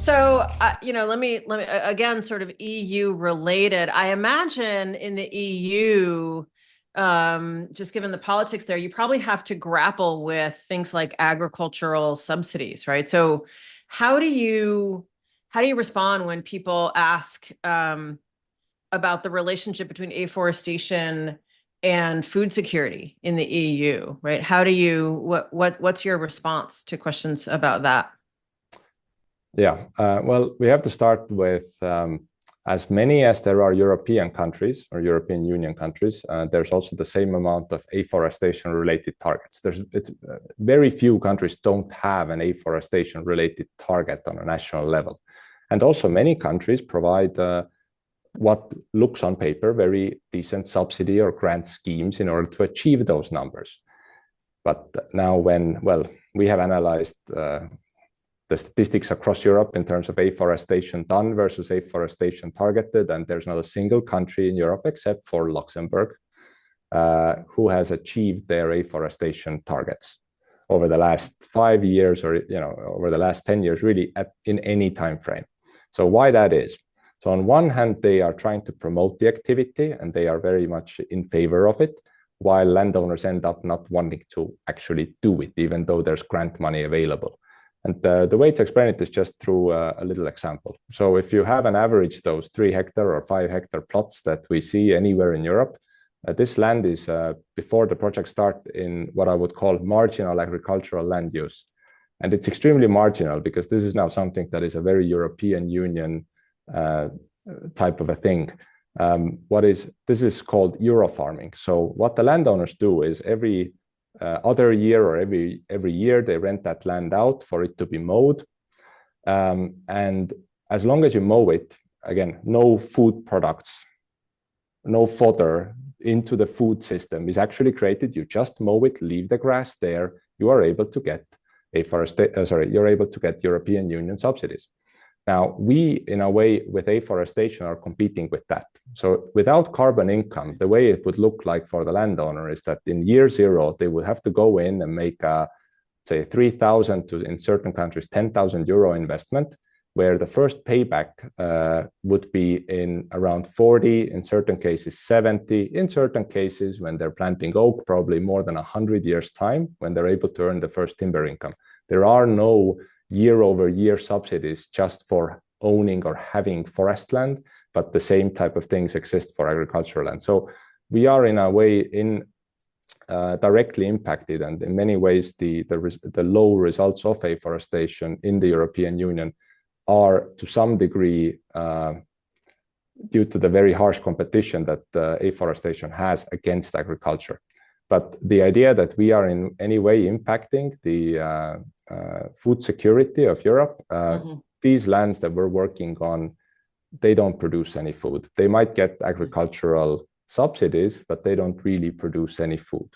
So, let me again, sort of EU related. I imagine in the EU, just given the politics there, you probably have to grapple with things like agricultural subsidies, right? So, how do you how do you respond when people ask about the relationship between afforestation and food security in the EU, right? How do you what's your response to questions about that? Yeah, well, we have to start with as many as there are European countries or European Union countries, there's also the same amount of afforestation related targets. Very few countries don't have an afforestation related target on a national level. And also many countries provide what looks on paper very decent subsidy or grant schemes in order to achieve those numbers. But now we have analyzed the statistics across Europe in terms of afforestation done versus afforestation targeted, and there's not a single country in Europe except for Luxembourg who has achieved their afforestation targets over the last 5 years, or over the last 10 years, really in any time frame. So why that is? So on one hand, they are trying to promote the activity and they are very much in favor of it, while landowners end up not wanting to actually do it, even though there's grant money available. And the way to explain it is just through a little example. So if you have an average those 3 hectare or 5 hectare plots that we see anywhere in Europe, this land is before the project start in what I would call marginal agricultural land use. And it's extremely marginal because this is now something that is a very European Union type of a thing. This is called Euro farming. So what the landowners do is every other year or every year they rent that land out for it to be mowed, and as long as you mow it, again, no food products, no fodder into the food system is actually created. You just mow it, leave the grass there. You are able to get you're able to get European Union subsidies. Now, we, in a way, with afforestation are competing with that. So without carbon income, the way it would look like for the landowner is that in year 0, they would have to go in and make a, say, 3,000 to, in certain countries, 10,000 euro investment, where the first payback would be in around 40, in certain cases 70, in certain cases when they're planting oak, probably more than 100 years' time, when they're able to earn the first timber income. There are no year-over-year subsidies just for owning or having forest land, but the same type of things exist for agricultural land. So we are in a way directly impacted, and in many ways the low results of afforestation in the European Union are to some degree due to the very harsh competition that afforestation has against agriculture. But the idea that we are in any way impacting the food security of Europe, these lands that we're working on, they don't produce any food. They might get agricultural subsidies, but they don't really produce any food.